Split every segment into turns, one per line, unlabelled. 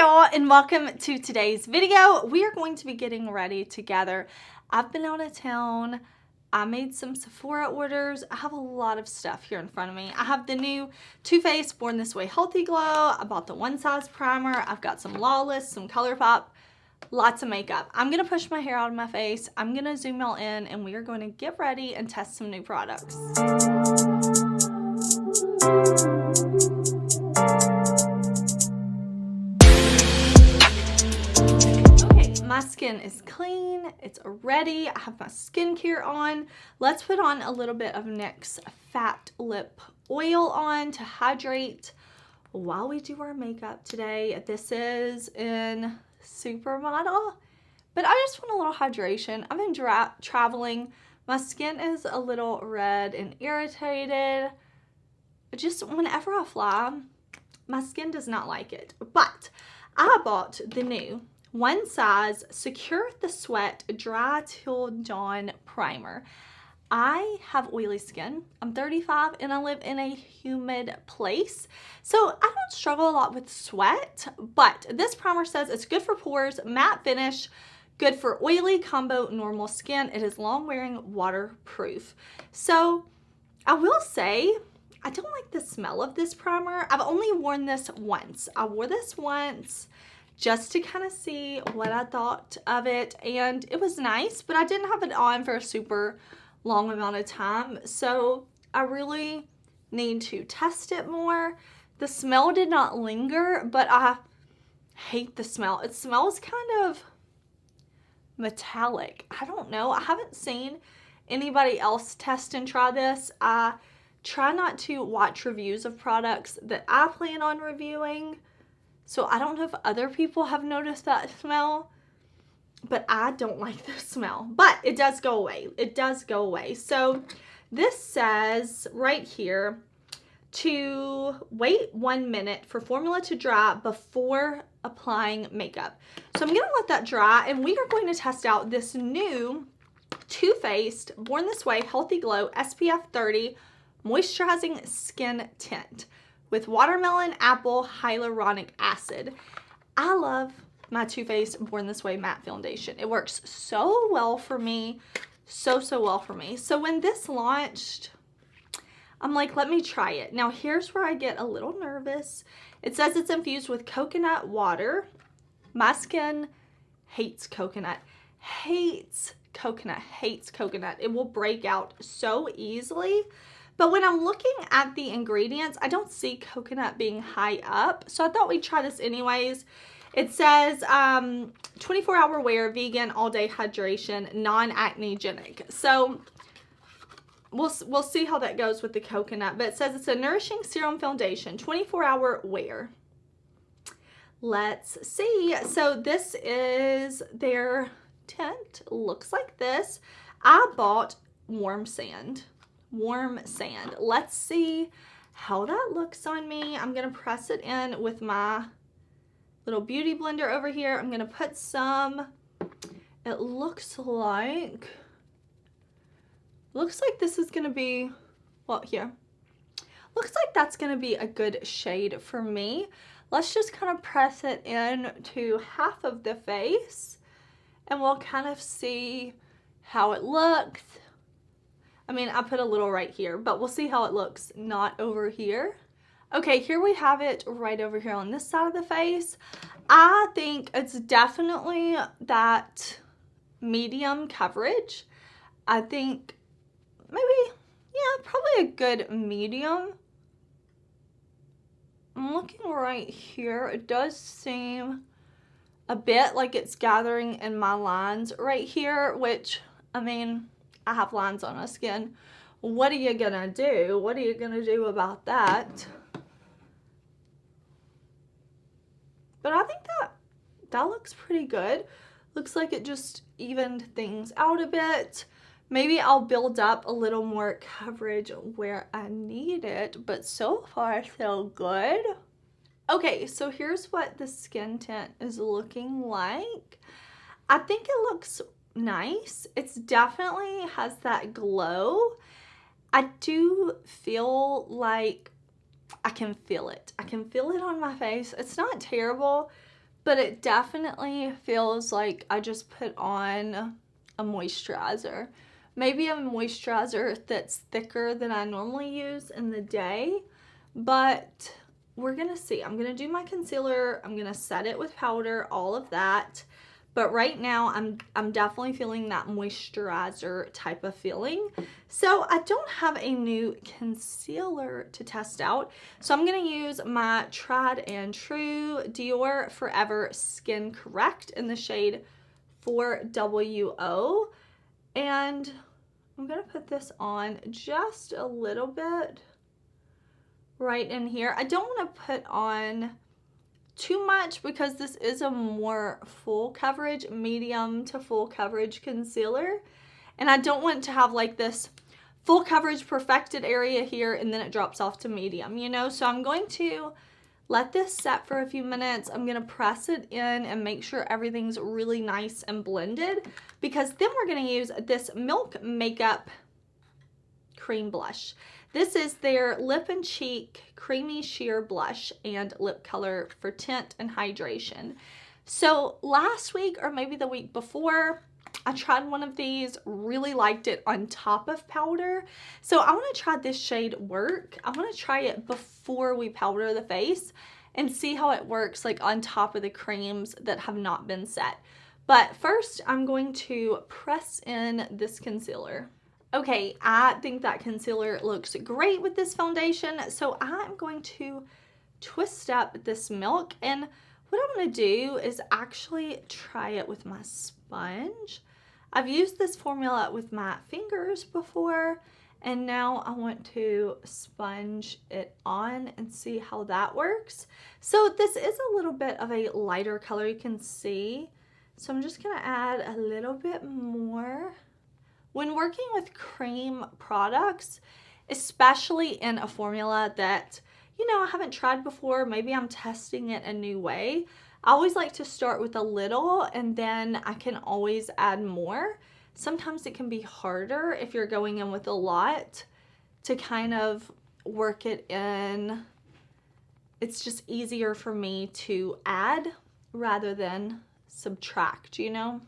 y'all, and welcome to today's video. We are going to be getting ready together. I've been out of town. I made some Sephora orders. I have a lot of stuff here in front of me. I have the new Too Faced Born This Way Healthy Glow. I bought the One Size Primer. I've got some Lawless, some Colourpop, lots of makeup. I'm going to push my hair out of my face. I'm going to zoom y'all in, and we are going to get ready and test some new products. My skin is clean, it's ready, I have my skincare on. Let's put on a little bit of NYX Fat Lip Oil on to hydrate while we do our makeup today. This is in Supermodel, but I just want a little hydration. I've been traveling, my skin is a little red and irritated. Just whenever I fly, my skin does not like it. But I bought the new One Size Secure the Sweat Dry Till Dawn Primer. I have oily skin. I'm 35 and I live in a humid place, so I don't struggle a lot with sweat, but this primer says it's good for pores, matte finish, good for oily combo normal skin. It is long wearing, waterproof. So I will say I don't like the smell of this primer. I've only worn this once. I wore this once just to kind of see what I thought of it, and it was nice, but I didn't have it on for a super long amount of time, so I really need to test it more. The smell did not linger, but I hate the smell. It smells kind of metallic. I don't know. I haven't seen anybody else test and try this. I try not to watch reviews of products that I plan on reviewing, so I don't know if other people have noticed that smell, but I don't like the smell. But it does go away. It does go away. So this says right here to wait 1 minute for formula to dry before applying makeup. So I'm going to let that dry, and we are going to test out this new Too Faced Born This Way Healthy Glow SPF 30 Moisturizing Skin Tint with watermelon apple hyaluronic acid. I love my Too Faced Born This Way matte foundation. It works so well for me, so well for me. So when this launched, I'm like, let me try it. Now here's where I get a little nervous. It says it's infused with coconut water. My skin hates coconut, hates coconut. It will break out so easily. But when I'm looking at the ingredients, I don't see coconut being high up, so I thought we'd try this anyways. It says 24-hour wear, vegan, all-day hydration, non-acnegenic. So we'll see how that goes with the coconut. But it says it's a nourishing serum foundation, 24-hour wear. Let's see. So this is their tint. Looks like this. I bought warm sand. Let's see how that looks on me. I'm going to press it in with my little beauty blender over here. I'm going to put some, it looks like this is going to be, well, here. Looks like that's going to be a good shade for me. Let's just kind of press it in to half of the face, and we'll kind of see how it looks. I mean, I put a little right here, but we'll see how it looks not over here. Okay, here we have it right over here on this side of the face. I think it's definitely that medium coverage. I think maybe, yeah, probably a good medium. I'm looking right here. It does seem a bit like it's gathering in my lines right here, which, I mean, I have lines on my skin. What are you gonna do? What are you gonna do about that? But I think that looks pretty good. Looks like it just evened things out a bit. Maybe I'll build up a little more coverage where I need it, but so far so good. Okay, so here's what the skin tint is looking like. I think it looks nice. It's definitely has that glow. I do feel like I can feel it. I can feel it on my face. It's not terrible, but it definitely feels like I just put on a moisturizer. Maybe a moisturizer that's thicker than I normally use in the day, but we're gonna see. I'm gonna do my concealer, I'm gonna set it with powder, all of that. But right now, I'm definitely feeling that moisturizer type of feeling. So I don't have a new concealer to test out. So I'm going to use my tried and true Dior Forever Skin Correct in the shade 4WO. And I'm going to put this on just a little bit right in here. I don't want to put on too much because this is a more full coverage, medium to full coverage concealer. And I don't want to have like this full coverage perfected area here and then it drops off to medium, you know? So I'm going to let this set for a few minutes. I'm going to press it in and make sure everything's really nice and blended, because then we're going to use this Milk Makeup Cream Blush. This is their Lip and Cheek Creamy Sheer Blush and Lip Color for Tint and Hydration. So last week, or maybe the week before, I tried one of these, really liked it on top of powder. So I want to try this shade Werk. I want to try it before we powder the face and see how it works like on top of the creams that have not been set. But first, I'm going to press in this concealer. Okay, I think that concealer looks great with this foundation, so I'm going to twist up this milk, and what I'm going to do is actually try it with my sponge. I've used this formula with my fingers before, and now I want to sponge it on and see how that works. So this is a little bit of a lighter color, you can see. So I'm just going to add a little bit more. When working with cream products, especially in a formula that, you know, I haven't tried before, maybe I'm testing it a new way, I always like to start with a little and then I can always add more. Sometimes it can be harder if you're going in with a lot to kind of work it in. It's just easier for me to add rather than subtract, you know?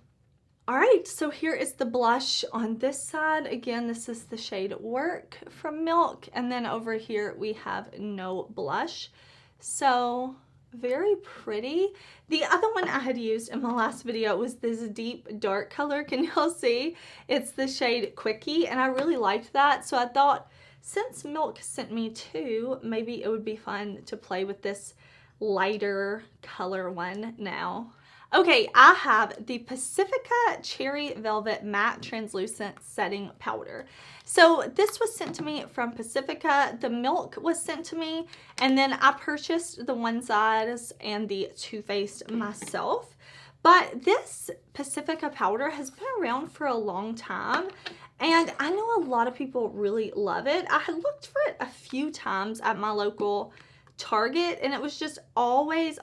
All right, so here is the blush on this side. Again, this is the shade Werk from Milk, and then over here we have no blush. So very pretty. The other one I had used in my last video was this deep dark color. Can y'all see? It's the shade Quickie, and I really liked that. So I thought, since Milk sent me two, maybe it would be fun to play with this lighter color one now. Okay, I have the Pacifica Cherry Velvet Matte Translucent Setting Powder. So this was sent to me from Pacifica. The Milk was sent to me, and then I purchased the one size and the Too Faced myself. But this Pacifica powder has been around for a long time, and I know a lot of people really love it. I had looked for it a few times at my local Target, and it was just always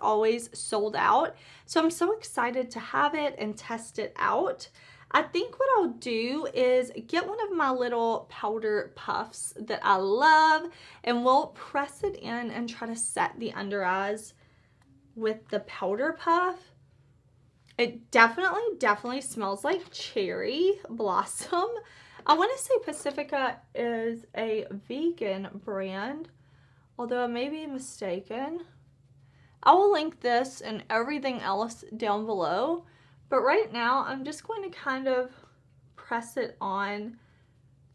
sold out. So I'm so excited to have it and test it out. I think what I'll do is get one of my little powder puffs that I love, and we'll press it in and try to set the under eyes with the powder puff. It definitely smells like cherry blossom. I want to say Pacifica is a vegan brand, although I may be mistaken. I will link this and everything else down below, but right now I'm just going to kind of press it on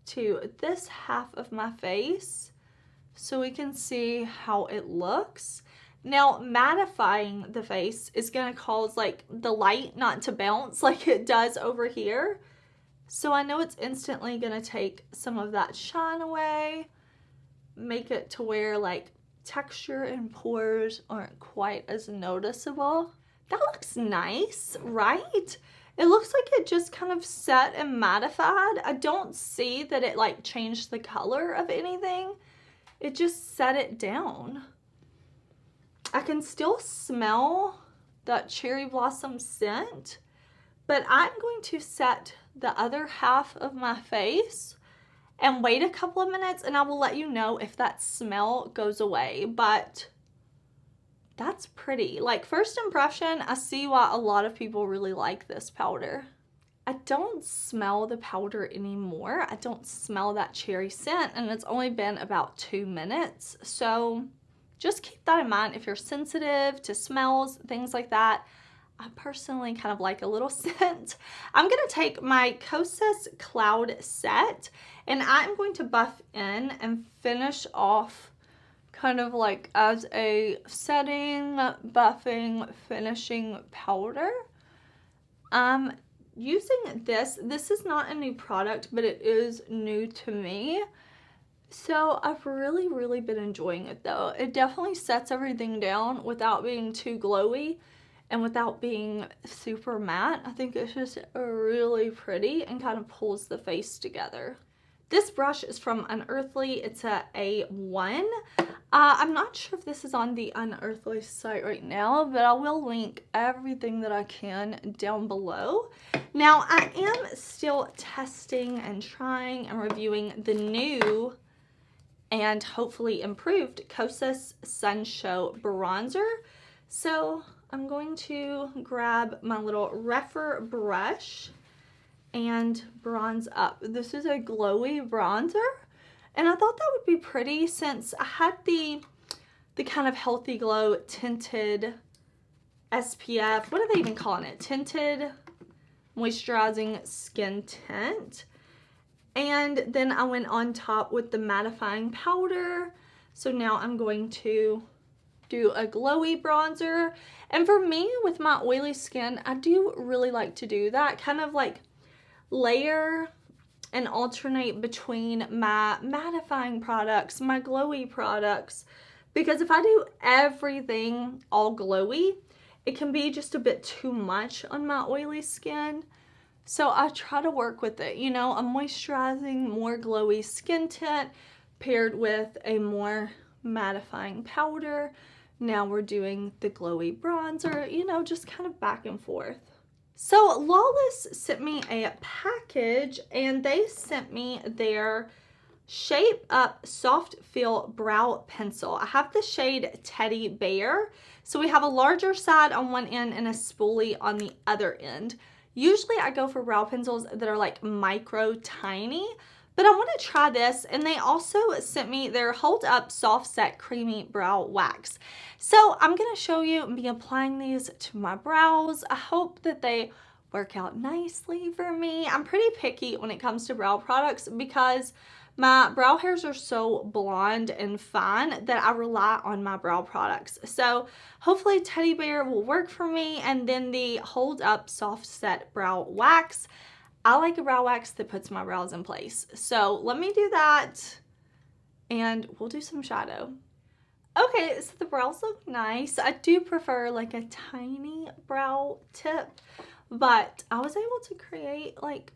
to this half of my face so we can see how it looks. Now, mattifying the face is going to cause like the light not to bounce like it does over here. So I know it's instantly going to take some of that shine away, make it to where like texture and pores aren't quite as noticeable. That looks nice, right? It looks like it just kind of set and mattified. I don't see that it like changed the color of anything. It just set it down. I can still smell that cherry blossom scent, but I'm going to set the other half of my face and wait a couple of minutes, and I will let you know if that smell goes away. But that's pretty. Like, first impression, I see why a lot of people really like this powder. I don't smell the powder anymore. I don't smell that cherry scent, and it's only been about 2 minutes. So just keep that in mind if you're sensitive to smells, things like that. I personally kind of like a little scent. I'm going to take my Kosas Cloud Set, and I'm going to buff in and finish off kind of like as a setting, buffing, finishing powder. Using this is not a new product, but it is new to me. So I've really been enjoying it though. It definitely sets everything down without being too glowy and without being super matte. I think it's just really pretty and kind of pulls the face together. This brush is from Unearthly. It's a A1. I'm not sure if this is on the Unearthly site right now, but I will link everything that I can down below. Now, I am still testing and trying and reviewing the new and hopefully improved Kosas Sun Show Bronzer. So I'm going to grab my little Rephr brush and bronze up. This is a glowy bronzer, and I thought that would be pretty since I had the kind of Healthy Glow tinted SPF, what are they even calling it? Tinted Moisturizing Skin Tint. And then I went on top with the mattifying powder. So now I'm going to do a glowy bronzer. And for me, with my oily skin, I do really like to do that. Kind of like layer and alternate between my mattifying products, my glowy products, because if I do everything all glowy, it can be just a bit too much on my oily skin. So I try to work with it, you know, a moisturizing, more glowy skin tint paired with a more mattifying powder. Now we're doing the glowy bronzer, you know, just kind of back and forth. So Lawless sent me a package, and they sent me their Shape Up Soft Feel Brow Pencil. I have the shade Teddy Bear. So we have a larger side on one end and a spoolie on the other end. Usually I go for brow pencils that are like micro tiny, but I want to try this. And they also sent me their Hold Up Soft Set Creamy Brow Wax. So I'm going to show you and be applying these to my brows. I hope that they work out nicely for me. I'm pretty picky when it comes to brow products because my brow hairs are so blonde and fine that I rely on my brow products. So hopefully Teddy Bear will work for me. And then the Hold Up Soft Set Brow Wax. I like a brow wax that puts my brows in place. So let me do that and we'll do some shadow. Okay, so the brows look nice. I do prefer like a tiny brow tip, but I was able to create like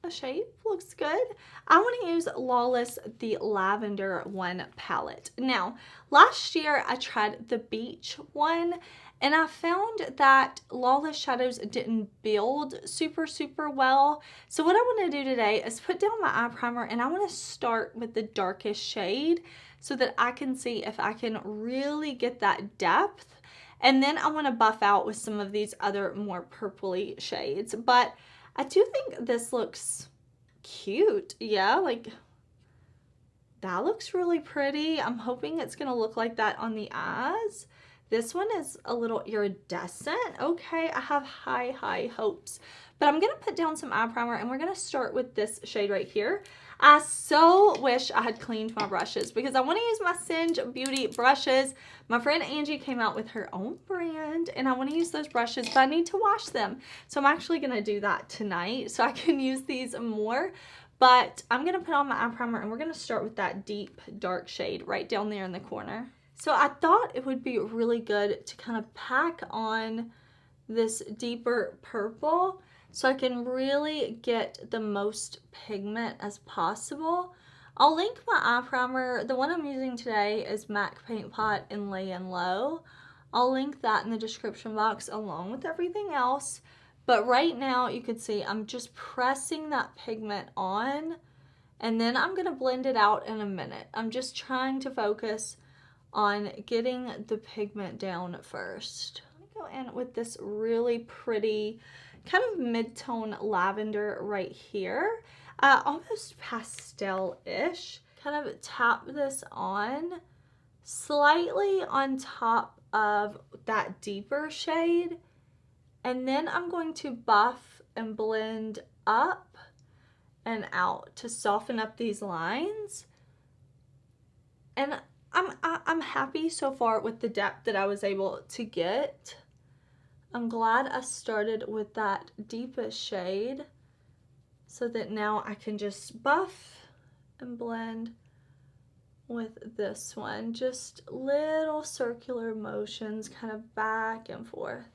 a shape. Looks good. I want to use Lawless, the Lavender one palette. Now, last year I tried the beach one, and I found that Lawless shadows didn't build super well. So what I want to do today is put down my eye primer, and I want to start with the darkest shade so that I can see if I can really get that depth. And then I want to buff out with some of these other more purpley shades. But I do think this looks cute. Yeah, like that looks really pretty. I'm hoping it's going to look like that on the eyes. This one is a little iridescent. Okay, I have high hopes. But I'm going to put down some eye primer, and we're going to start with this shade right here. I so wish I had cleaned my brushes because I want to use my Singe Beauty brushes. My friend Angie came out with her own brand, and I want to use those brushes, but I need to wash them. So I'm actually going to do that tonight so I can use these more. But I'm going to put on my eye primer, and we're going to start with that deep dark shade right down there in the corner. So I thought it would be really good to kind of pack on this deeper purple so I can really get the most pigment as possible. I'll link my eye primer. The one I'm using today is MAC PaintPot in Layin Low. I'll link that in the description box along with everything else. But right now you can see I'm just pressing that pigment on, and then I'm going to blend it out in a minute. I'm just trying to focus on getting the pigment down first. I'm gonna go in with this really pretty kind of mid-tone lavender right here, almost pastel-ish. Kind of tap this on slightly on top of that deeper shade, and then I'm going to buff and blend up and out to soften up these lines. And I'm happy so far with the depth that I was able to get. I'm glad I started with that deepest shade so that now I can just buff and blend with this one. Just little circular motions kind of back and forth.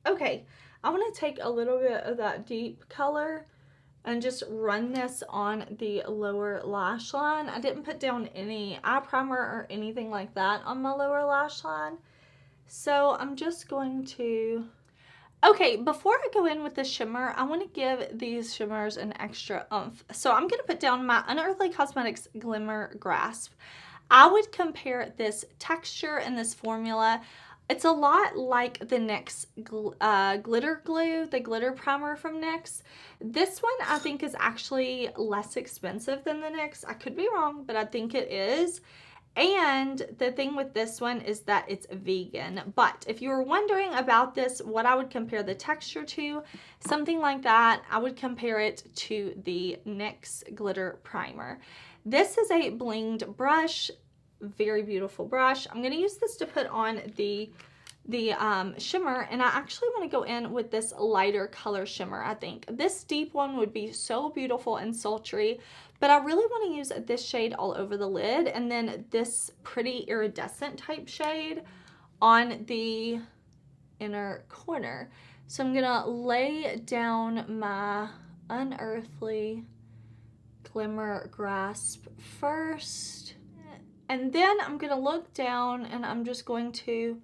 Okay, I want to take a little bit of that deep color and just run this on the lower lash line. I didn't put down any eye primer or anything like that on my lower lash line. So I'm just going to... Okay, before I go in with the shimmer, I want to give these shimmers an extra oomph. So I'm going to put down my Unearthly Cosmetics Glimmer Grasp. I would compare this texture and this formula. It's a lot like the NYX Glitter Glue, the glitter primer from NYX. This one I think is actually less expensive than the NYX. I could be wrong, but I think it is. And the thing with this one is that it's vegan. But if you were wondering about this, what I would compare the texture to, something like that, I would compare it to the NYX Glitter Primer. This is a blinged brush, very beautiful brush. I'm going to use this to put on the shimmer, and I actually want to go in with this lighter color shimmer. I think this deep one would be so beautiful and sultry, but I really want to use this shade all over the lid, and then this pretty iridescent type shade on the inner corner. So I'm gonna lay down my Unearthly Glimmer Grasp first, and then I'm gonna look down and I'm just going to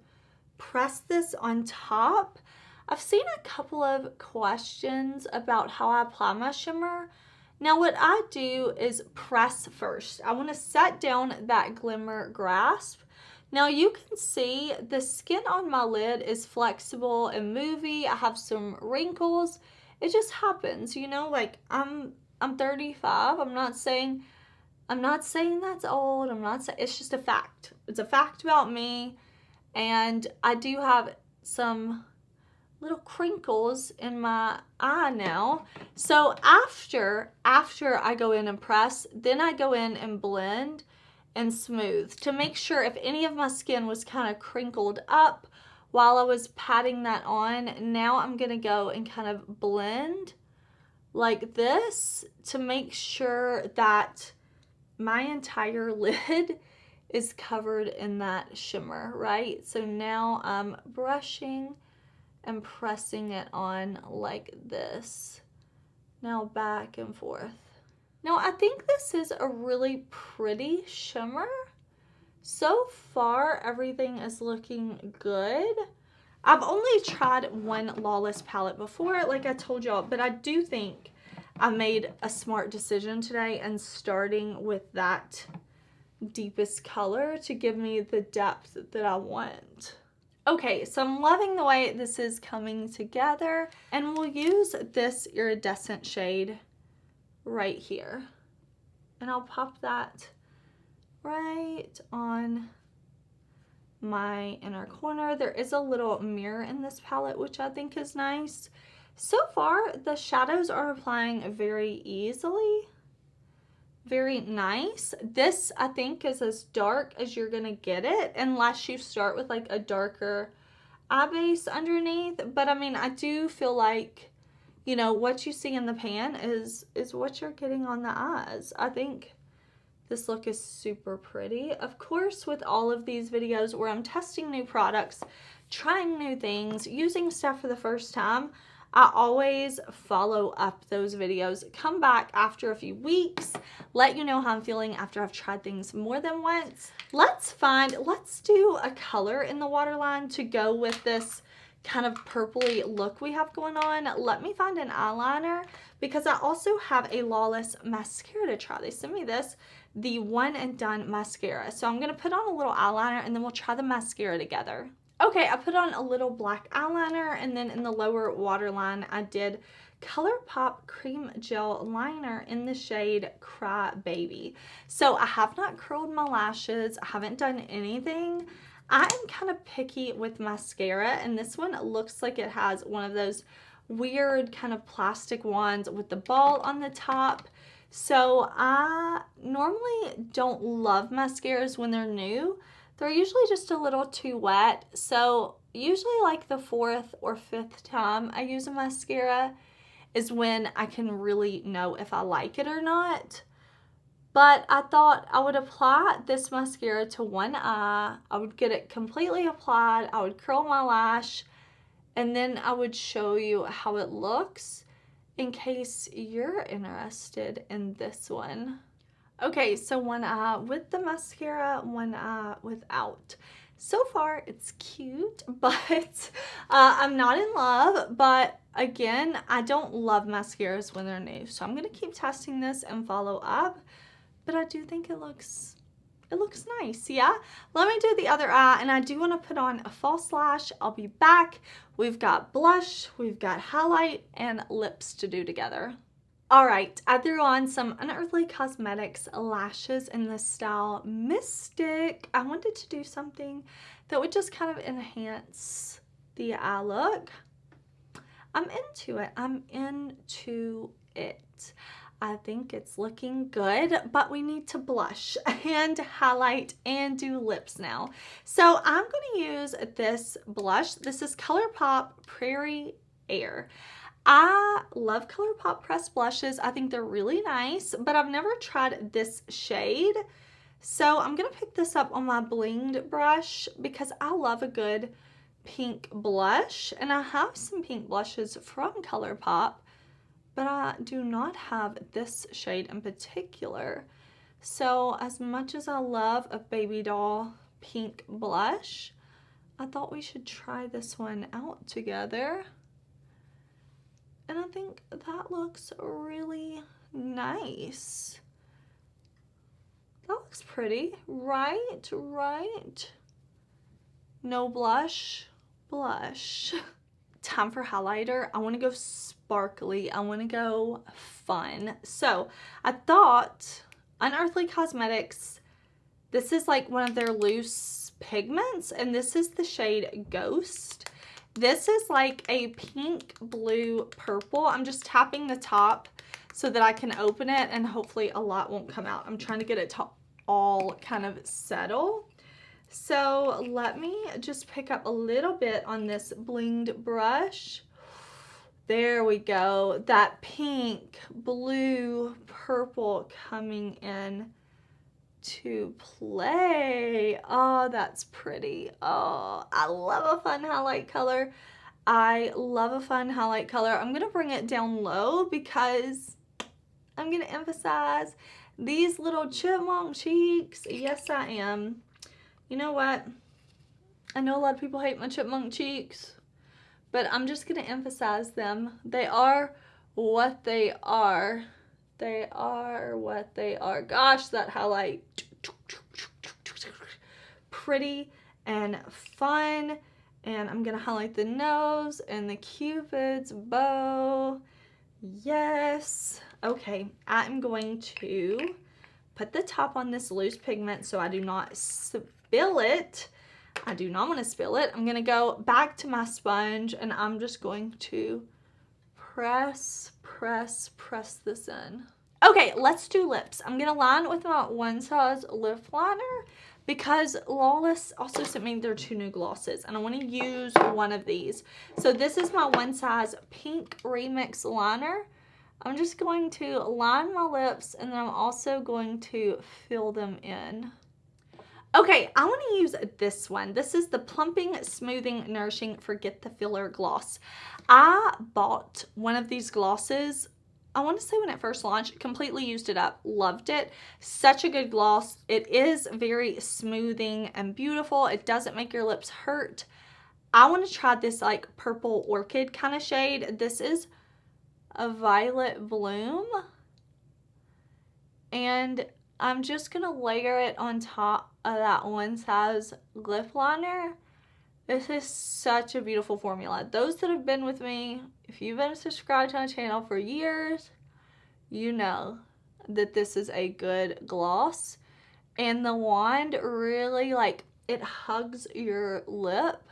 press this on top. I've seen a couple of questions about how I apply my shimmer. Now what I do is press first. I want to set down that Glimmer Grasp. Now you can see the skin on my lid is flexible and movie. I have some wrinkles. It just happens, you know, like I'm 35. I'm not saying that's old. I'm not saying, it's just a fact. It's a fact about me. And I do have some little crinkles in my eye now. So after I go in and press, then I go in and blend and smooth to make sure if any of my skin was kind of crinkled up while I was patting that on. Now I'm gonna go and kind of blend like this to make sure that my entire lid is covered in that shimmer, right? So now I'm brushing and pressing it on like this. Now back and forth. Now I think this is a really pretty shimmer. So far everything is looking good. I've only tried one Lawless palette before, like I told y'all, but I do think I made a smart decision today and starting with that deepest color to give me the depth that I want. Okay, so I'm loving the way this is coming together, and we'll use this iridescent shade right here, and I'll pop that right on my inner corner. There is a little mirror in this palette, which I think is nice. So far the shadows are applying very easily. Very nice. This I think is as dark as you're gonna get it unless you start with like a darker eye base underneath. But I mean, I do feel like, you know, what you see in the pan is what you're getting on the eyes. I think this look is super pretty. Of course, with all of these videos where I'm testing new products, trying new things, using stuff for the first time, I always follow up those videos, come back after a few weeks, let you know how I'm feeling after I've tried things more than once. Let's do a color in the waterline to go with this kind of purpley look we have going on. Let me find an eyeliner because I also have a Lawless mascara to try. They sent me this. the One and Done mascara. So I'm going to put on a little eyeliner and then we'll try the mascara together. Okay, I put on a little black eyeliner, and then in the lower waterline I did Colourpop Cream Gel Liner in the shade Cry Baby. So I have not curled my lashes. I haven't done anything. I am kind of picky with mascara, and this one looks like it has one of those weird kind of plastic ones with the ball on the top. So I normally don't love mascaras when they're new. They're usually just a little too wet. So usually like the 4th or 5th time I use a mascara is when I can really know if I like it or not. But I thought I would apply this mascara to one eye. I would get it completely applied. I would curl my lash, and then I would show you how it looks in case you're interested in this one. Okay, so one eye with the mascara, one eye without. So far, it's cute, but I'm not in love. But again, I don't love mascaras when they're new. So I'm going to keep testing this and follow up. But I do think it looks nice, yeah? Let me do the other eye, and I do want to put on a false lash. I'll be back. We've got blush, we've got highlight, and lips to do together. All right, I threw on some Unearthly Cosmetics lashes in the style Mystic. I wanted to do something that would just kind of enhance the eye look. I'm into it. I think it's looking good, but we need to blush and highlight and do lips now. So I'm going to use this blush. This is Colourpop Prairie Air. I love Colourpop pressed blushes. I think they're really nice, but I've never tried this shade. So I'm going to pick this up on my blinged brush because I love a good pink blush. And I have some pink blushes from Colourpop, but I do not have this shade in particular. So as much as I love a baby doll pink blush, I thought we should try this one out together. And I think that looks really nice. That looks pretty, right? Right? No blush, blush. Time for highlighter. I want to go sparkly. I want to go fun. So I thought Unearthly Cosmetics, this is like one of their loose pigments, and this is the shade Ghost. This is like a pink, blue, purple. I'm just tapping the top so that I can open it, and hopefully a lot won't come out. I'm trying to get it to all kind of settle. So let me just pick up a little bit on this blinged brush. There we go. That pink, blue, purple coming in to play. Oh, that's pretty. Oh, I love a fun highlight color. I'm going to bring it down low because I'm going to emphasize these little chipmunk cheeks. Yes, I am. You know what? I know a lot of people hate my chipmunk cheeks, but I'm just going to emphasize them. They are what they are. They are what they are. Gosh, that highlight. Pretty and fun. And I'm going to highlight the nose and the Cupid's bow. Yes. Okay, I'm going to put the top on this loose pigment so I do not spill it. I do not want to spill it. I'm going to go back to my sponge, and I'm just going to press this in. Okay, let's do lips. I'm going to line with my One Size lip liner because Lawless also sent me their 2 new glosses, and I want to use one of these. So this is my One Size Pink Remix Liner. I'm just going to line my lips, and then I'm also going to fill them in. Okay, I want to use this one. This is the Plumping, Smoothing, Nourishing Forget the Filler Gloss. I bought one of these glosses, I want to say when it first launched, completely used it up, loved it. Such a good gloss. It is very smoothing and beautiful. It doesn't make your lips hurt. I want to try this like purple orchid kind of shade. This is a Violet Bloom. And I'm just going to layer it on top of that One Size lip liner. This is such a beautiful formula. Those that have been with me, if you've been subscribed to my channel for years, you know that this is a good gloss. And the wand really, like, it hugs your lip.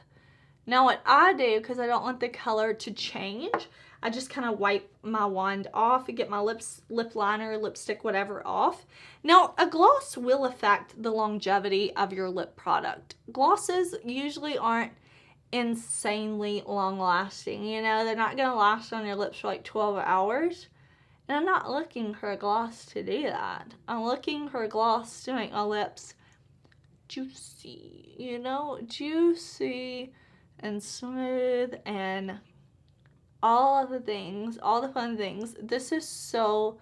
Now what I do, because I don't want the color to change, I just kind of wipe my wand off and get my lip liner, lipstick, whatever off. Now, a gloss will affect the longevity of your lip product. Glosses usually aren't insanely long lasting. You know, they're not going to last on your lips for like 12 hours. And I'm not looking for a gloss to do that. I'm looking for a gloss to make my lips juicy, you know, juicy and smooth and all of the things, all the fun things. This is so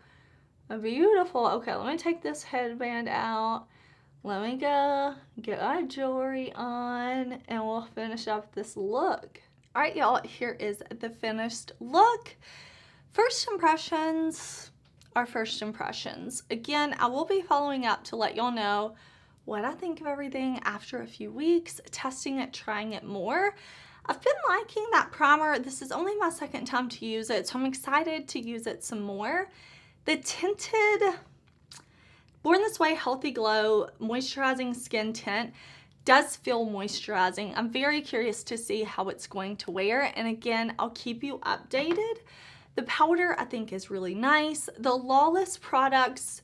beautiful. Okay, let me take this headband out. Let me go get our jewelry on and we'll finish up this look. All right, y'all, here is the finished look. First impressions are first impressions. Again, I will be following up to let y'all know what I think of everything after a few weeks, testing it, trying it more. I've been liking that primer. This is only my second time to use it, so I'm excited to use it some more. The tinted Born This Way Healthy Glow Moisturizing Skin Tint does feel moisturizing. I'm very curious to see how it's going to wear, and again, I'll keep you updated. The powder I think is really nice. The Lawless products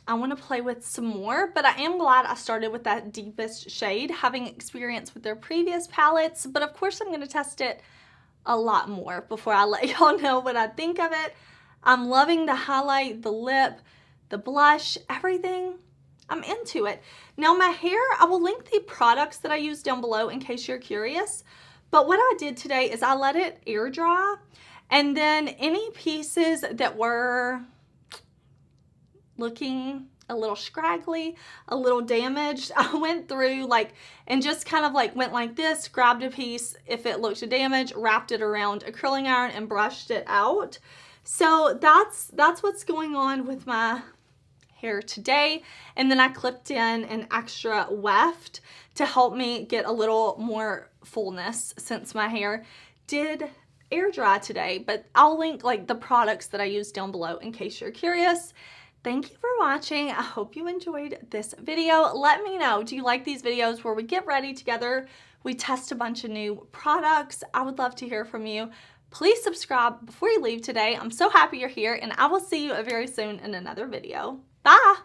I want to play with some more, but I am glad I started with that deepest shade, having experience with their previous palettes, but of course I'm going to test it a lot more before I let y'all know what I think of it. I'm loving the highlight, the lip, the blush, everything. I'm into it. Now my hair, I will link the products that I use down below in case you're curious, but what I did today is I let it air dry. And then any pieces that were looking a little scraggly, a little damaged, I went through and just kind of went like this, grabbed a piece, if it looked damaged, wrapped it around a curling iron and brushed it out. So that's what's going on with my hair today. And then I clipped in an extra weft to help me get a little more fullness since my hair did air dry today, but I'll link the products that I use down below in case you're curious. Thank you for watching. I hope you enjoyed this video. Let me know, do you like these videos where we get ready together, we test a bunch of new products? I would love to hear from you. Please subscribe before you leave today. I'm so happy you're here, and I will see you very soon in another video. Bye!